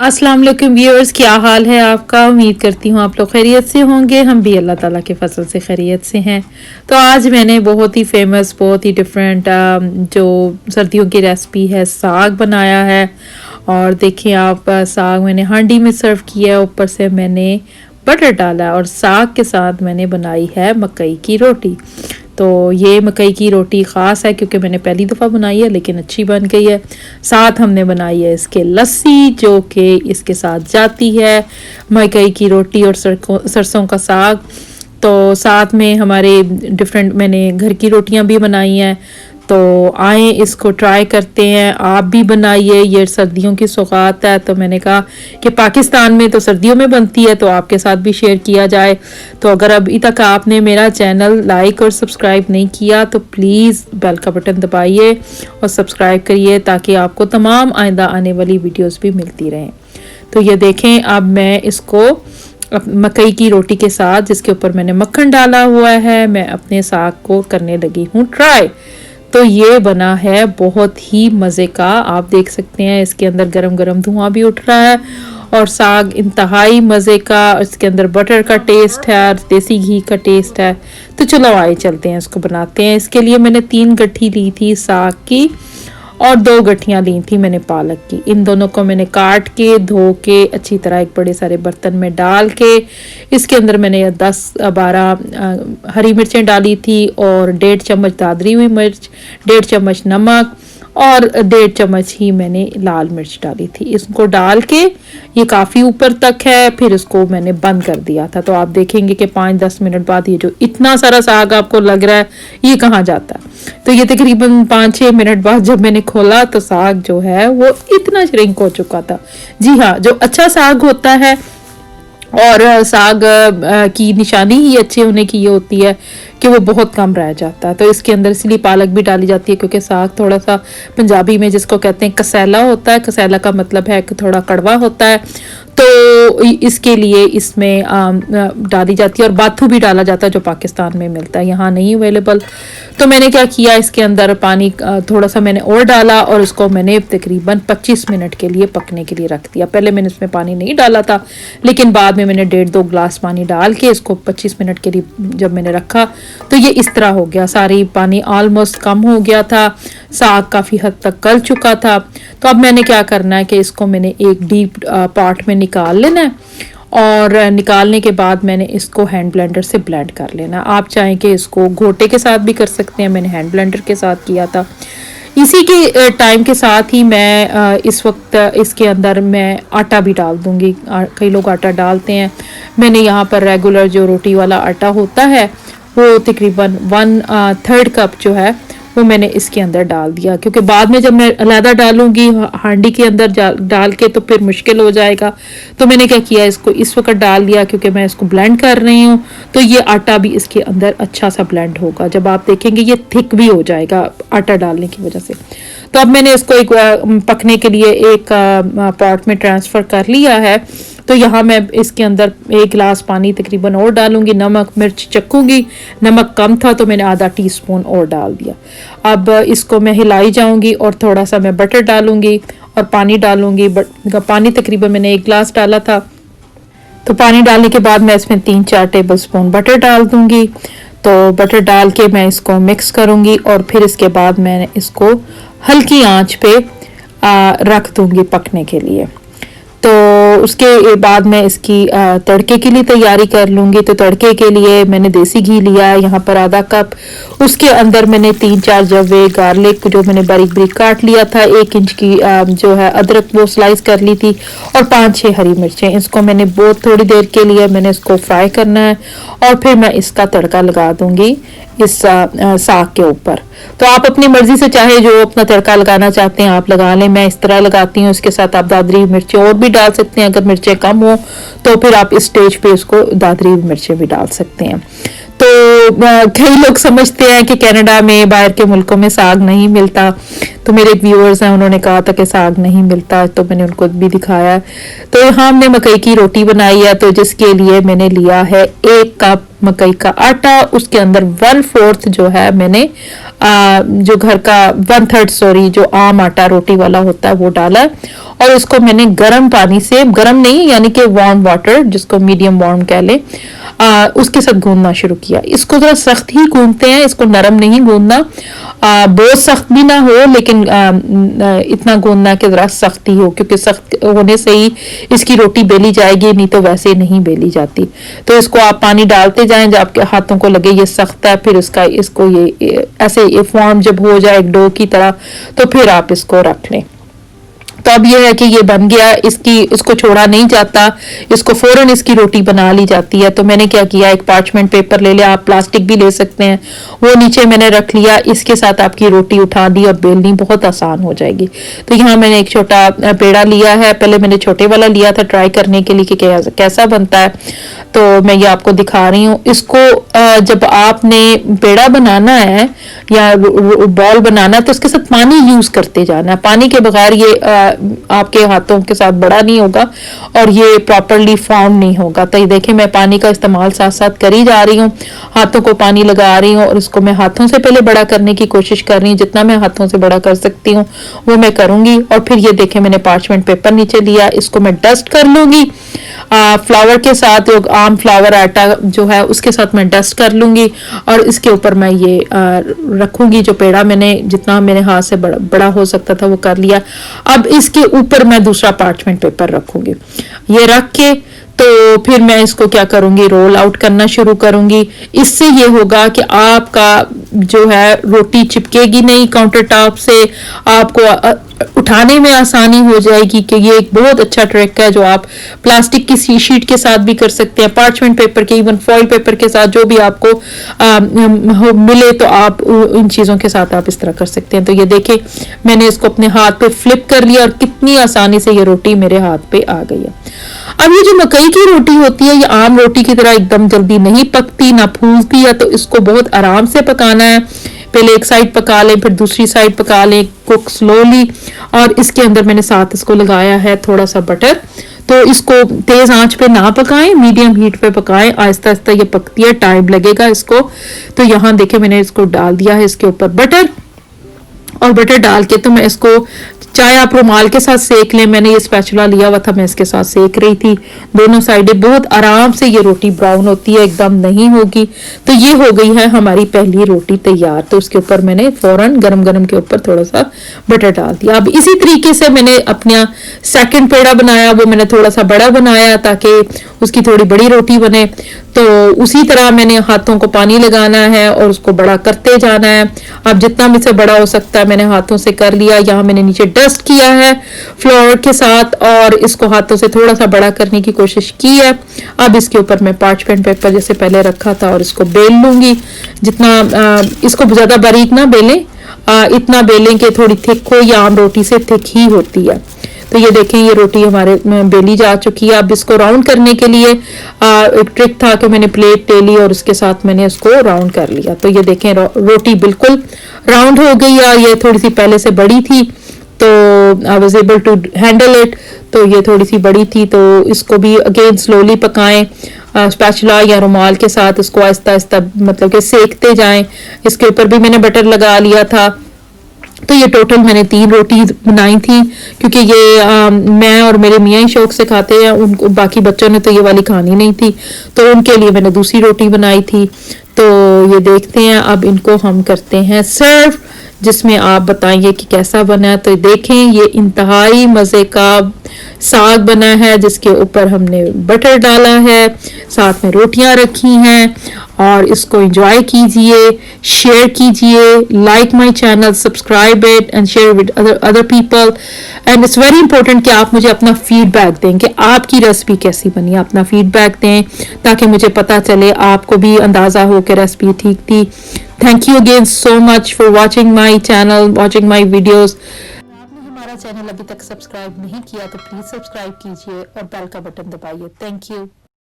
अस्सलाम वालेकुम व्यूअर्स, क्या हाल है आपका। उम्मीद करती हूँ आप लोग खैरियत से होंगे। हम भी अल्लाह ताला के फजल से खैरियत से हैं। तो आज मैंने बहुत ही फेमस, बहुत ही डिफरेंट जो सर्दियों की रेसिपी है, साग बनाया है। और देखिए आप, साग मैंने हांडी में सर्व किया है, ऊपर से मैंने बटर डाला है और साग के साथ मैंने बनाई है मकई की रोटी। तो ये मकई की रोटी ख़ास है क्योंकि मैंने पहली दफ़ा बनाई है, लेकिन अच्छी बन गई है। साथ हमने बनाई है इसके लस्सी, जो कि इसके साथ जाती है, मकई की रोटी और सरसों का साग। तो साथ में हमारे डिफरेंट, मैंने घर की रोटियां भी बनाई हैं। तो आए इसको ट्राई करते हैं, आप भी बनाइए। ये सर्दियों की सौगात है, तो मैंने कहा कि पाकिस्तान में तो सर्दियों में बनती है, तो आपके साथ भी शेयर किया जाए। तो अगर अभी तक आपने मेरा चैनल लाइक और सब्सक्राइब नहीं किया तो प्लीज़ बेल का बटन दबाइए और सब्सक्राइब करिए, ताकि आपको तमाम आइंदा आने वाली वीडियोस भी मिलती रहें। तो ये देखें, अब मैं इसको मकई की रोटी के साथ, जिसके ऊपर मैंने मक्खन डाला हुआ है, मैं अपने साग को करने लगी हूँ ट्राई। तो ये बना है बहुत ही मज़े का। आप देख सकते हैं इसके अंदर गरम गरम धुआं भी उठ रहा है और साग इंतहाई मज़े का। इसके अंदर बटर का टेस्ट है और देसी घी का टेस्ट है। तो चलो आए चलते हैं, इसको बनाते हैं। इसके लिए मैंने 3 गट्ठी ली थी साग की और 2 गट्ठियाँ ली थी मैंने पालक की। इन दोनों को मैंने काट के, धो के अच्छी तरह एक बड़े सारे बर्तन में डाल के, इसके अंदर मैंने 10-12 हरी मिर्चें डाली थी और 1.5 चम्मच दादरी हुई मिर्च, 1.5 चम्मच नमक और 1.5 चम्मच ही मैंने लाल मिर्च डाली थी। इसको डाल के ये काफ़ी ऊपर तक है, फिर इसको मैंने बंद कर दिया था। तो आप देखेंगे कि 5-10 मिनट बाद ये जो इतना सारा साग आपको लग रहा है, ये कहाँ जाता है। तो ये तकरीबन 5-6 मिनट बाद जब मैंने खोला तो साग जो है वो इतना श्रिंक हो चुका था। जी हाँ, जो अच्छा साग होता है, और साग की निशानी ही अच्छे होने की ये होती है कि वो बहुत कम रह जाता है। तो इसके अंदर इसलिए पालक भी डाली जाती है, क्योंकि साग थोड़ा सा पंजाबी में जिसको कहते हैं कसैला होता है। कसैला का मतलब है कि थोड़ा कड़वा होता है, तो इसके लिए इसमें डाली जाती है। और बाथू भी डाला जाता है, जो पाकिस्तान में मिलता है, यहाँ नहीं अवेलेबल। तो मैंने क्या किया, इसके अंदर पानी थोड़ा सा मैंने और डाला और इसको मैंने तकरीबन 25 मिनट के लिए पकने के लिए रख दिया। पहले मैंने इसमें पानी नहीं डाला था, लेकिन बाद में मैंने 1.5-2 गिलास पानी डाल के इसको 25 मिनट के लिए जब मैंने रखा तो ये इस तरह हो गया। सारी पानी ऑलमोस्ट कम हो गया था, साग काफ़ी हद तक गल चुका था। तो अब मैंने क्या करना है कि इसको मैंने एक डीप पॉट में निकाल लेना है, और निकालने के बाद मैंने इसको हैंड ब्लेंडर से ब्लेंड कर लेना। आप चाहें कि इसको घोटे के साथ भी कर सकते हैं, मैंने हैंड ब्लेंडर के साथ किया था। इसी के टाइम के साथ ही मैं इस वक्त इसके अंदर मैं आटा भी डाल दूंगी। कई लोग आटा डालते हैं, मैंने यहाँ पर रेगुलर जो रोटी वाला आटा होता है वो तकरीबन 1/3 कप जो है वो मैंने इसके अंदर डाल दिया, क्योंकि बाद में जब मैं अलहदा डालूंगी हांडी के अंदर डाल के तो फिर मुश्किल हो जाएगा। तो मैंने क्या किया, इसको इस वक्त डाल दिया क्योंकि मैं इसको ब्लेंड कर रही हूँ। तो ये आटा भी इसके अंदर अच्छा सा ब्लेंड होगा, जब आप देखेंगे ये थिक भी हो जाएगा आटा डालने की वजह से। तो अब मैंने इसको एक पकने के लिए एक पॉट में ट्रांसफ़र कर लिया है। तो यहाँ मैं इसके अंदर 1 गिलास पानी तकरीबन और डालूंगी, नमक मिर्च चखूंगी। नमक कम था तो मैंने आधा टीस्पून और डाल दिया। अब इसको मैं हिलाई जाऊंगी और थोड़ा सा मैं बटर डालूंगी और पानी डालूंगी। पानी तकरीबन मैंने 1 गिलास डाला था। तो पानी डालने के बाद मैं इसमें 3-4 टेबल स्पून बटर डाल दूंगी। तो बटर डाल के मैं इसको मिक्स करूंगी और फिर इसके बाद मैं इसको हल्की आंच पे रख दूंगी पकने के लिए। तो उसके बाद मैं इसकी तड़के के लिए तैयारी कर लूँगी। तो तड़के के लिए मैंने देसी घी लिया है यहाँ पर आधा कप। उसके अंदर मैंने 3-4 जवे गार्लिक जो मैंने बारीक बारीक काट लिया था, 1 इंच की जो है अदरक वो स्लाइस कर ली थी, और 5-6 हरी मिर्चें। इसको मैंने बहुत थोड़ी देर के लिए मैंने इसको फ्राई करना है और फिर मैं इसका तड़का लगा दूंगी इस साग के ऊपर। तो आप अपनी मर्जी से चाहे जो अपना तड़का लगाना चाहते हैं आप लगा लें। मैं इस तरह लगाती हूँ। इसके साथ आप दादरी मिर्चें और भी डाल सकते हैं, अगर मिर्चें कम हो तो फिर आप इस स्टेज पे इसको दादरी मिर्चें भी डाल सकते हैं। तो कई लोग समझते हैं कि कनाडा में, बाहर के मुल्कों में साग नहीं मिलता। तो मेरे एक व्यूअर्स हैं, उन्होंने कहा था कि साग नहीं मिलता, तो मैंने उनको भी दिखाया। तो यहाँ हमने मकई की रोटी बनाई है, तो जिसके लिए मैंने लिया है 1 कप मकई का आटा। उसके अंदर 1/4 जो है मैंने जो घर का 1/3 जो आम आटा रोटी वाला होता है वो डाला, और इसको मैंने गर्म पानी से, गर्म नहीं यानी कि वार्म वाटर जिसको मीडियम वार्म कह लें, उसके साथ गूंदना शुरू किया। इसको जरा सख्त ही गूंदते हैं, इसको नरम नहीं गूंदना, बहुत सख्त भी ना हो लेकिन इतना गूंदना कि जरा सख्त ही हो, क्योंकि सख्त होने से ही इसकी रोटी बेली जाएगी, नहीं तो वैसे नहीं बेली जाती। तो इसको आप पानी डालते जाएं जब आपके हाथों को लगे ये सख्त है, फिर इसको ये ऐसे ये फॉर्म जब हो जाए डो की तरह, तो फिर आप इसको रख लें। तो अब यह है कि ये बन गया, इसको छोड़ा नहीं जाता, इसको फौरन इसकी रोटी बना ली जाती है। तो मैंने क्या किया, एक पार्चमेंट पेपर ले लिया, आप प्लास्टिक भी ले सकते हैं, वो नीचे मैंने रख लिया, इसके साथ आपकी रोटी उठा दी और बेलनी बहुत आसान हो जाएगी। तो यहाँ मैंने एक छोटा पेड़ा लिया है, पहले मैंने छोटे वाला लिया था ट्राई करने के लिए कि कैसा बनता है, तो मैं ये आपको दिखा रही हूँ। इसको जब आपने पेड़ा बनाना है या बॉल बनाना है तो इसके साथ पानी यूज करते जाना है, पानी के बगैर ये आपके हाथों के साथ बड़ा नहीं होगा और ये प्रॉपरली फॉर्म नहीं होगा। तो ये देखिए मैं पानी का इस्तेमाल साथ साथ करी जा रही हूँ, हाथों को पानी लगा रही हूँ और इसको मैं हाथों से पहले बड़ा करने की कोशिश कर रही हूँ, जितना मैं हाथों से बड़ा कर सकती हूँ वो मैं करूंगी। और फिर ये देखें मैंने पार्चमेंट पेपर नीचे लिया, इसको मैं डस्ट कर लूंगी फ्लावर के साथ, आम फ्लावर आटा जो है उसके साथ मैं डस्ट कर लूंगी और इसके ऊपर मैं ये रखूंगी। जो पेड़ा मैंने जितना मेरे हाथ से बड़ा हो सकता था वो कर लिया। अब इसके ऊपर मैं दूसरा पार्चमेंट पेपर रखूंगी, ये रख के तो फिर मैं इसको क्या करूंगी, रोल आउट करना शुरू करूंगी। इससे ये होगा कि आपका जो है रोटी चिपकेगी नहीं काउंटर टॉप से, आपको उठाने में आसानी हो जाएगी। कि ये एक बहुत अच्छा ट्रिक है जो आप प्लास्टिक की शीट के साथ भी कर सकते हैं, पार्चमेंट पेपर के, इवन फॉइल पेपर के साथ, जो भी आपको मिले तो आप इन चीजों के साथ आप इस तरह कर सकते हैं। तो ये देखें मैंने इसको अपने हाथ पे फ्लिप कर लिया और कितनी आसानी से ये रोटी मेरे हाथ पे आ गई है। अब ये जो मकई की रोटी होती है ये आम रोटी की तरह एकदम जल्दी नहीं पकती ना फूलती है, तो इसको बहुत आराम से पकाना है। पहले एक साइड पका लें, फिर दूसरी साइड पका लें, कुक स्लोली। और इसके अंदर मैंने साथ इसको लगाया है थोड़ा सा बटर। तो इसको तेज आंच पे ना पकाएं, मीडियम हीट पे पकाएं, आहिस्ता आहिस्ता ये पकती है, टाइम लगेगा इसको। तो यहाँ देखे मैंने इसको डाल दिया है इसके ऊपर बटर, और बटर डाल के तो मैं इसको, चाहे आप रुमाल के साथ सेक लें, मैंने ये स्पैचुला लिया हुआ था, मैं इसके साथ सेक रही थी दोनों साइडें। बहुत आराम से ये रोटी ब्राउन होती है, एकदम नहीं होगी। तो ये हो गई है हमारी पहली रोटी तैयार। तो उसके ऊपर मैंने फौरन गरम गरम के ऊपर थोड़ा सा बटर डाल दिया। अब इसी तरीके से मैंने अपना सेकंड पेड़ा बनाया, वो मैंने थोड़ा सा बड़ा बनाया ताकि उसकी थोड़ी बड़ी रोटी बने। तो उसी तरह मैंने हाथों को पानी लगाना है और उसको बड़ा करते जाना है। अब जितना मुझसे बड़ा हो सकता है मैंने हाथों से कर लिया। यहाँ मैंने नीचे डस्ट किया है फ्लोर के साथ और इसको हाथों से थोड़ा सा बड़ा करने की कोशिश की है। अब इसके ऊपर मैं पार्चमेंट पेपर जैसे पहले रखा था और इसको बेल लूंगी। जितना इसको ज्यादा बारीक ना बेलें, इतना बेलें कि थोड़ी थिक हो, या आम रोटी से थिक ही होती है। तो ये देखें ये रोटी हमारे बेली जा चुकी है। अब इसको राउंड करने के लिए एक ट्रिक था कि मैंने प्लेट ले ली और उसके साथ मैंने इसको राउंड कर लिया। तो ये देखें रोटी बिल्कुल राउंड हो गई है। ये थोड़ी सी पहले से बड़ी थी तो I was able to handle it. तो ये थोड़ी सी बड़ी थी तो इसको भी अगेन स्लोली पकाएं, स्पैचुला या रुमाल के साथ इसको आहिस्ता आहिस्ता मतलब कि सेकते जाएं। इसके ऊपर भी मैंने बटर लगा लिया था। तो ये टोटल मैंने 3 रोटी बनाई थी क्योंकि ये मैं और मेरे मियाँ ही शौक से खाते हैं, उनको बाकी बच्चों ने तो ये वाली खानी नहीं थी, तो उनके लिए मैंने दूसरी रोटी बनाई थी। तो ये देखते हैं अब इनको हम करते हैं सर्व, जिसमें आप बताइए कि कैसा बना है। तो देखें ये इंतहाई मज़े का साग बना है जिसके ऊपर हमने बटर डाला है, साथ में रोटियां रखी हैं और इसको एंजॉय कीजिए, शेयर कीजिए, like my channel, subscribe it and share with other people. And it's very important कि आप मुझे अपना फीडबैक दें कि आपकी रेसिपी कैसी बनी, अपना फीडबैक दें ताकि मुझे पता चले, आपको भी अंदाज़ा हो कि रेसिपी ठीक थी। Thank you again so much for watching my channel, watching my videos. आपने हमारा चैनल अभी तक सब्सक्राइब नहीं किया तो प्लीज़ सब्सक्राइब कीजिए और बेल का बटन दबाइए। Thank you.